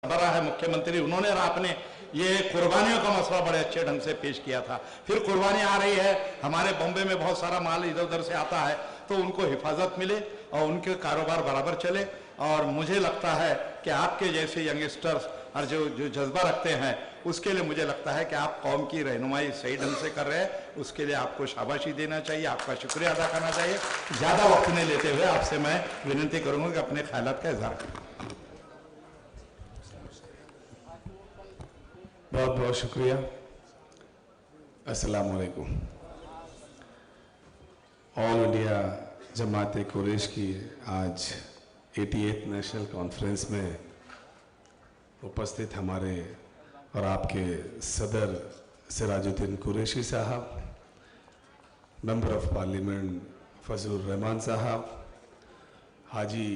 बड़ा है मुख्यमंत्री, उन्होंने और आपने ये कुर्बानियों का मसला बड़े अच्छे ढंग से पेश किया था। फिर कुर्बानी आ रही है, हमारे बॉम्बे में बहुत सारा माल इधर उधर से आता है, तो उनको हिफाजत मिले और उनके कारोबार बराबर चले। और मुझे लगता है कि आपके जैसे यंगस्टर्स और जो जो जज्बा रखते हैं, उसके लिए मुझे लगता है कि आप कौम की रहनुमाई सही ढंग से कर रहे हैं। उसके लिए आपको शाबाशी देना चाहिए, आपका शुक्रिया अदा करना चाहिए। ज़्यादा वक्त नहीं लेते हुए आपसे मैं विनती करूँगा कि अपने ख्यालात का इजहार करें। बहुत बहुत शुक्रिया। अस्सलाम वालेकुम। ऑल इंडिया जमात कुरैश की आज 88th नेशनल कॉन्फ्रेंस में उपस्थित हमारे और आपके सदर सिराजुद्दीन कुरैशी साहब, member of parliament Fazlur Rahman साहब, हाजी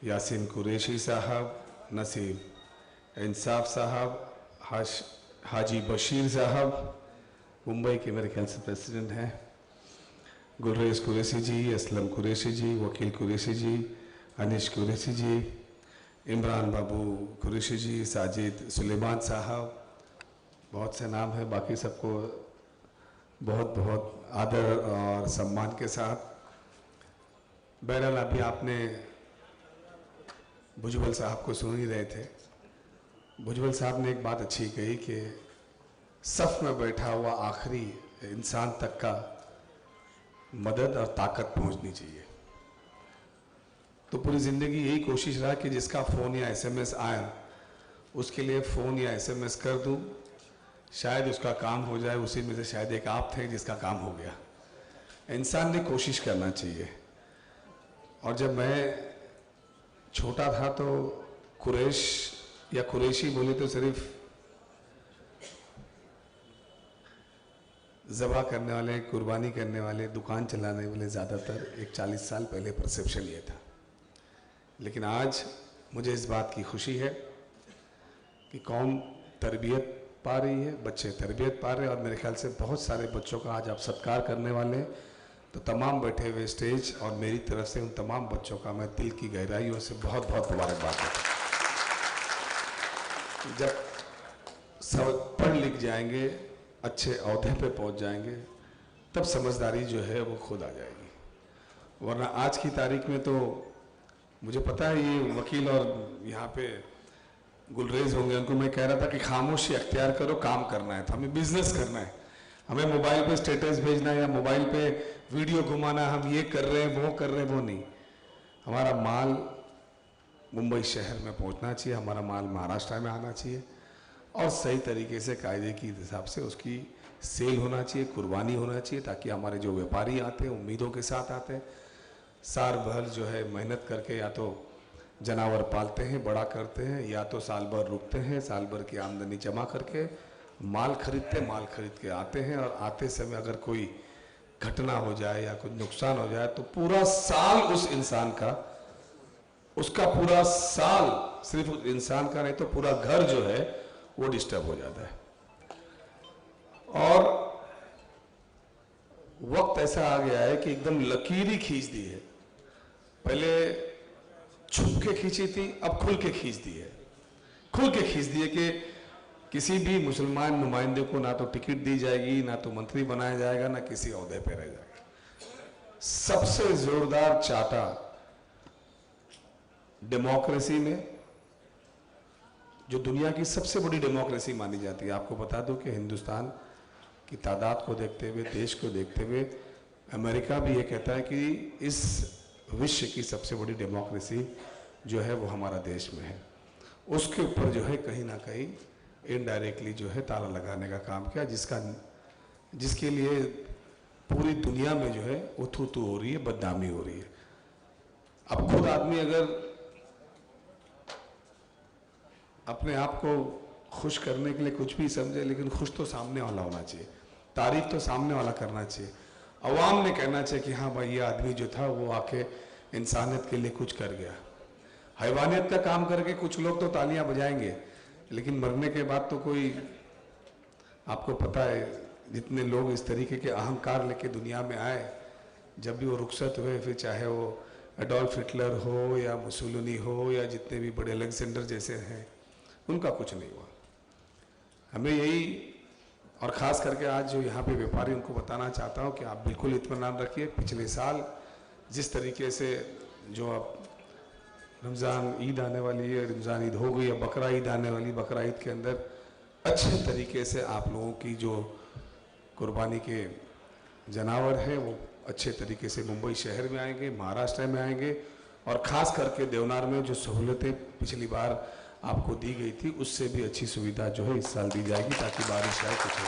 यासीन कुरैशी साहब, नसीब इंसाफ साहब, हाजी बशीर साहब, मुंबई के मेरे ख्याल से प्रेसिडेंट हैं, गुलरेज कुरैशी जी, असलम कुरैशी जी, वकील कुरैशी जी, अनिश कुरैशी जी, इमरान बाबू कुरैशी जी, साजिद सुलेमान साहब, बहुत से नाम हैं। बाकी सबको बहुत बहुत आदर और सम्मान के साथ। बहरहाल अभी आपने भुजबल साहब को सुन ही रहे थे। भुजबल साहब ने एक बात अच्छी कही कि सफ में बैठा हुआ आखिरी इंसान तक का मदद और ताकत पहुंचनी चाहिए। तो पूरी ज़िंदगी यही कोशिश रहा कि जिसका फ़ोन या एसएमएस आया उसके लिए फ़ोन या एसएमएस कर दूं, शायद उसका काम हो जाए। उसी में से शायद एक आप थे जिसका काम हो गया। इंसान ने कोशिश करना चाहिए। और जब मैं छोटा था तो कुरैश या कुरैशी बोले तो सिर्फ ज़बह करने वाले, कुर्बानी करने वाले, दुकान चलाने वाले, ज़्यादातर एक 40 साल पहले परसेप्शन ये था। लेकिन आज मुझे इस बात की खुशी है कि कौम तरबियत पा रही है, बच्चे तरबियत पा रहे हैं। और मेरे ख्याल से बहुत सारे बच्चों का आज आप सत्कार करने वाले हैं। तो तमाम बैठे हुए स्टेज और मेरी तरफ से उन तमाम बच्चों का मैं दिल की गहराइयों से बहुत बहुत मुबारकबाद देता हूँ। जब सब पढ़ लिख जाएंगे, अच्छे ओहदे पे पहुंच जाएंगे, तब समझदारी जो है वो खुद आ जाएगी। वरना आज की तारीख में तो मुझे पता है ये वकील और यहाँ पे गुलरेज होंगे, उनको मैं कह रहा था कि खामोशी अख्तियार करो, काम करना है तो हमें बिजनेस करना है। हमें मोबाइल पे स्टेटस भेजना है या मोबाइल पे वीडियो घुमाना, हम ये कर रहे हैं वो कर रहे हैं, वो नहीं। हमारा माल मुंबई शहर में पहुंचना चाहिए, हमारा माल महाराष्ट्र में आना चाहिए और सही तरीके से कायदे के हिसाब से उसकी सेल होना चाहिए, कुर्बानी होना चाहिए, ताकि हमारे जो व्यापारी आते हैं उम्मीदों के साथ आते हैं। साल भर जो है मेहनत करके या तो जानवर पालते हैं, बड़ा करते हैं, या तो साल भर रुकते हैं, साल भर की आमदनी जमा करके माल खरीदते, माल खरीद के आते हैं। और आते समय अगर कोई घटना हो जाए या कुछ नुकसान हो जाए तो पूरा साल उस इंसान का, उसका पूरा साल, सिर्फ उस इंसान का नहीं तो पूरा घर जो है वो डिस्टर्ब हो जाता है। और वक्त ऐसा आ गया है कि एकदम लकीर ही खींच दी है। पहले छुप के खींची थी, अब खुल के खींच दी है। खुल के खींच दी है कि किसी भी मुसलमान नुमाइंदे को ना तो टिकट दी जाएगी, ना तो मंत्री बनाया जाएगा, ना किसी ओहदे पे रह जाएगा। सबसे जोरदार चाटा डेमोक्रेसी में, जो दुनिया की सबसे बड़ी डेमोक्रेसी मानी जाती है। आपको बता दूं कि हिंदुस्तान की तादाद को देखते हुए, देश को देखते हुए, अमेरिका भी ये कहता है कि इस विश्व की सबसे बड़ी डेमोक्रेसी जो है वो हमारा देश में है। उसके ऊपर जो है कहीं ना कहीं इनडायरेक्टली जो है ताला लगाने का काम किया, जिसके लिए पूरी दुनिया में जो है उथू-तू हो रही है, बदनामी हो रही है। अब खुद आदमी अगर अपने आप को खुश करने के लिए कुछ भी समझे, लेकिन खुश तो सामने वाला होना चाहिए, तारीफ तो सामने वाला करना चाहिए। अवाम ने कहना चाहिए कि हाँ भाई ये आदमी जो था वो आके इंसानियत के लिए कुछ कर गया। हैवानियत का काम करके कुछ लोग तो तालियां बजाएंगे, लेकिन मरने के बाद तो कोई, आपको पता है जितने लोग इस तरीके के अहंकार लेके दुनिया में आए, जब भी वो रुखसत हुए, फिर चाहे वो एडोल्फ हिटलर हो या मुसोलिनी हो या जितने भी बड़े अलेक्जेंडर जैसे हैं, उनका कुछ नहीं हुआ। हमें यही, और ख़ास करके आज जो यहाँ पे व्यापारी, उनको बताना चाहता हूँ कि आप बिल्कुल इत्मीनान रखिए। पिछले साल जिस तरीके से जो अब रमज़ान ईद आने वाली है, रमज़ान ईद हो गई, अब बकरा ईद आने वाली, बकरा ईद के अंदर अच्छे तरीके से आप लोगों की जो कुर्बानी के जानवर हैं वो अच्छे तरीके से मुंबई शहर में आएंगे, महाराष्ट्र में आएंगे, और ख़ास करके देवनार में जो सहूलतें पिछली बार आपको दी गई थी उससे भी अच्छी सुविधा जो है इस साल दी जाएगी, ताकि बारिश आए कुछ हो।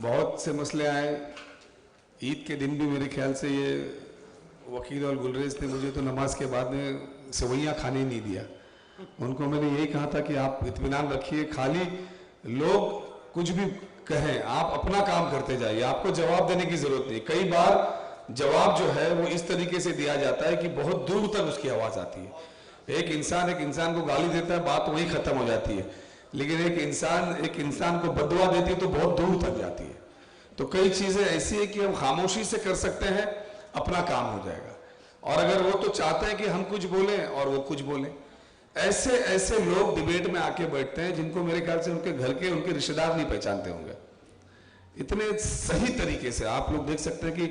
बहुत से मसले आए ईद के दिन भी। मेरे ख्याल से ये वकील और गुलरेज ने मुझे तो नमाज के बाद में सेवैयाँ खाने नहीं दिया। उनको मैंने यही कहा था कि आप इत्मीनान रखिए, खाली लोग कुछ भी कहें, आप अपना काम करते जाइए, आपको जवाब देने की जरूरत नहीं। कई बार जवाब जो है वो इस तरीके से दिया जाता है कि बहुत दूर तक उसकी आवाज़ आती है। एक इंसान को गाली देता है, बात वहीं खत्म हो जाती है, लेकिन एक इंसान को बददुआ देती है तो बहुत दूर तक जाती है। तो कई चीज़ें ऐसी है कि हम खामोशी से कर सकते हैं, अपना काम हो जाएगा। और अगर वो तो चाहते हैं कि हम कुछ बोलें और वो कुछ बोलें, ऐसे लोग डिबेट में आके बैठते हैं जिनको मेरे ख्याल से उनके घर के, उनके रिश्तेदार नहीं पहचानते होंगे। इतने सही तरीके से आप लोग देख सकते हैं कि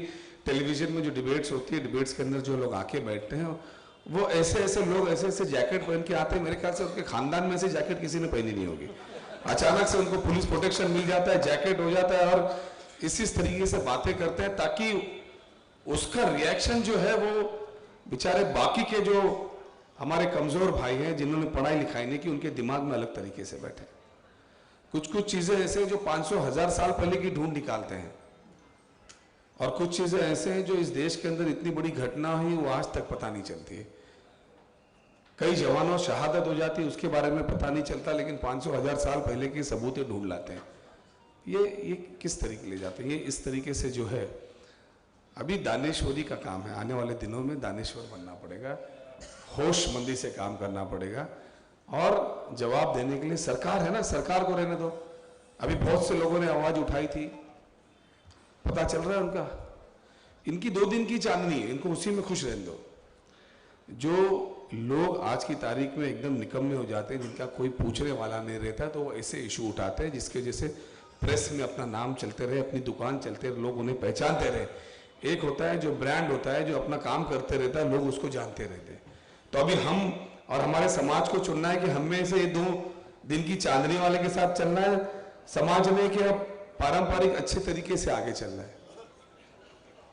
टेलीविजन में जो डिबेट्स होती है, डिबेट्स के अंदर जो लोग आके बैठते हैं वो ऐसे लोग ऐसे जैकेट पहन के आते हैं। मेरे ख्याल से उनके खानदान में से जैकेट किसी ने पहनी नहीं होगी। अचानक से उनको पुलिस प्रोटेक्शन मिल जाता है, जैकेट हो जाता है, और इसी तरीके से बातें करते हैं ताकि उसका रिएक्शन जो है वो बेचारे बाकी के जो हमारे कमजोर भाई हैं जिन्होंने पढ़ाई लिखाई नहीं की, उनके दिमाग में अलग तरीके से बैठे। कुछ चीजें ऐसे हैं जो 500-1000 साल पहले की ढूंढ निकालते हैं, और कुछ चीजें ऐसे हैं जो इस देश के अंदर इतनी बड़ी घटना हुई वो आज तक पता नहीं चलती है। कई जवानों शहादत हो जाती है, उसके बारे में पता नहीं चलता, लेकिन 500-1000 साल पहले की सबूतें ढूंढ लाते हैं। ये किस तरीके ले जाते हैं? ये इस तरीके से जो है अभी दानेश्वरी का काम है। आने वाले दिनों में दानेश्वर बनना पड़ेगा, होशमंदी से काम करना पड़ेगा, और जवाब देने के लिए सरकार है ना, सरकार को रहने दो। अभी बहुत से लोगों ने आवाज उठाई थी, पता चल रहा है उनका। इनकी 2 दिन की चांदनी है, इनको उसी में खुश रहने दो। जो लोग आज की तारीख में एकदम निकम्मे हो जाते हैं, जिनका कोई पूछने वाला नहीं रहता, तो वो ऐसे इशू उठाते हैं जिसके जैसे प्रेस में अपना नाम चलते रहे, अपनी दुकान चलते रहे, लोग उन्हें पहचानते रहे। एक होता है जो ब्रांड होता है, जो अपना काम करते रहता है, लोग उसको जानते रहते हैं। तो अभी हम और हमारे समाज को चुनना है कि हम में से ये 2 दिन की चांदनी वाले के साथ चलना है समाज में, कि अब पारंपरिक अच्छे तरीके से आगे चलना है।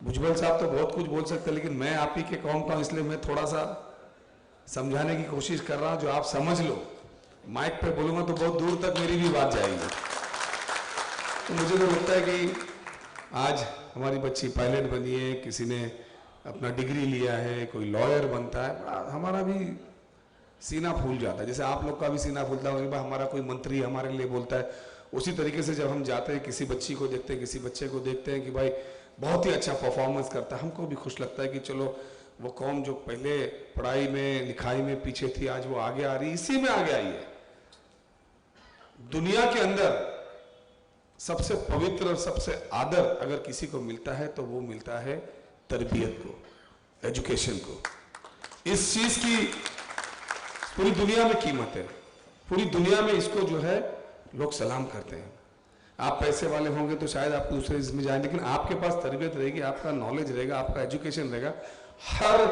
भुजबल साहब तो बहुत कुछ बोल सकते हैं, लेकिन मैं आप ही के कौम का, इसलिए मैं थोड़ा सा समझाने की कोशिश कर रहा हूं जो आप समझ लो। माइक पे बोलूंगा तो बहुत दूर तक मेरी भी बात जाएगी। तो मुझे तो लगता है कि आज हमारी बच्ची पायलट बनी है, किसी ने अपना डिग्री लिया है, कोई लॉयर बनता है, हमारा भी सीना फूल जाता है। जैसे आप लोग का भी सीना फूलता है कि हमारा कोई मंत्री हमारे लिए बोलता है, उसी तरीके से जब हम जाते हैं किसी बच्ची को देखते हैं, किसी बच्चे को देखते हैं कि भाई बहुत ही अच्छा परफॉर्मेंस करता है, हमको भी खुश लगता है कि चलो वो कौम जो पहले पढ़ाई में लिखाई में पीछे थी, आज वो आगे आ रही, इसी में आगे आई है। दुनिया के अंदर सबसे पवित्र और सबसे आदर अगर किसी को मिलता है तो वो मिलता है तरबियत को, एजुकेशन को। इस चीज की पूरी दुनिया में कीमत है, पूरी दुनिया में इसको जो है लोग सलाम करते हैं। आप पैसे वाले होंगे तो शायद आप दूसरे इसमें जाएं, लेकिन आपके पास तरबियत रहेगी, आपका नॉलेज रहेगा, आपका एजुकेशन रहेगा, हर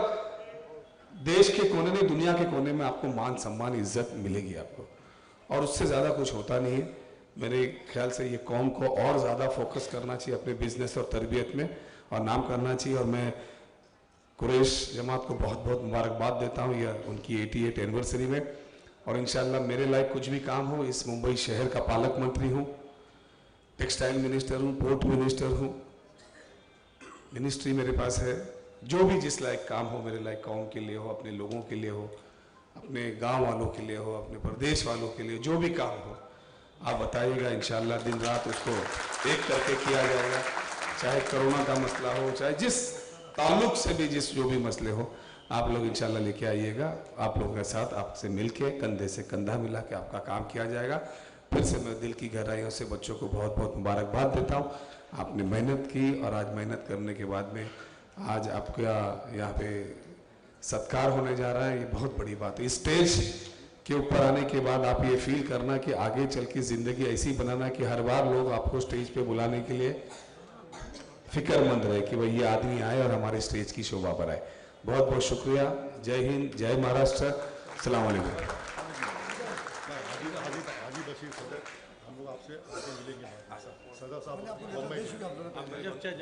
देश के कोने में, दुनिया के कोने में आपको मान सम्मान इज्जत मिलेगी आपको, और उससे ज्यादा कुछ होता नहीं है। मेरे ख्याल से ये कौम को और ज्यादा फोकस करना चाहिए अपने बिजनेस और तरबियत में, और नाम करना चाहिए। और मैं कुरैश जमात को बहुत बहुत मुबारकबाद देता हूँ यह उनकी 88 एनिवर्सरी में, और इंशाल्लाह मेरे लायक कुछ भी काम हो, इस मुंबई शहर का पालक मंत्री हूँ, टेक्सटाइल मिनिस्टर हूँ, पोर्ट मिनिस्टर हूँ, मिनिस्ट्री मेरे पास है। जो भी जिस लायक काम हो, मेरे लायक कौम के लिए हो, अपने लोगों के लिए हो, अपने गांव वालों के लिए हो, अपने प्रदेश वालों के लिए, जो भी काम हो आप बताइएगा, इंशाल्लाह दिन रात उसको एक करके किया जाएगा। चाहे कोरोना का मसला हो, चाहे जिस ताल्लुक से भी जो भी मसले हो, आप लोग इंशाल्लाह लेके आइएगा। आप लोगों के साथ आपसे मिलके कंधे से कंधा मिला के आपका काम किया जाएगा। फिर से मैं दिल की गहराइयों से बच्चों को बहुत बहुत मुबारकबाद देता हूँ। आपने मेहनत की, और आज मेहनत करने के बाद में आज आपका यहाँ पे सत्कार होने जा रहा है, ये बहुत बड़ी बात है। स्टेज के ऊपर आने के बाद आप ये फील करना कि आगे चल के जिंदगी ऐसी बनाना कि हर बार लोग आपको स्टेज पे बुलाने के लिए फिक्रमंद रहे कि भाई ये आदमी आए और हमारे स्टेज की शोभा बढ़ाए। बहुत बहुत शुक्रिया। जय हिंद, जय महाराष्ट्र, अस्सलाम वालेकुम। हम लोग आपसे आगे मिलेंगे। सदा साहब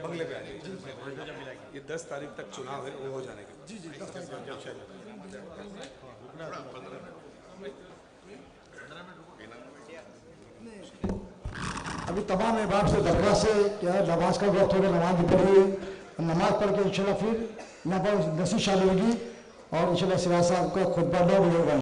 बंगले पे आ जाइए। ये 10 तारीख तक चुनाव है, वो हो जाने के बाद। जी 10 तारीख अभी तमाम अहबाब से दरख्वास्त है क्या नमाज का वक्त होगा, नमाज पढ़िए, नमाज पढ़ के इंशाल्लाह फिर यहाँ पर नसीहत शामिल होगी और इंशाल्लाह सिराज साहब का खुतबा 9 बजे होगा।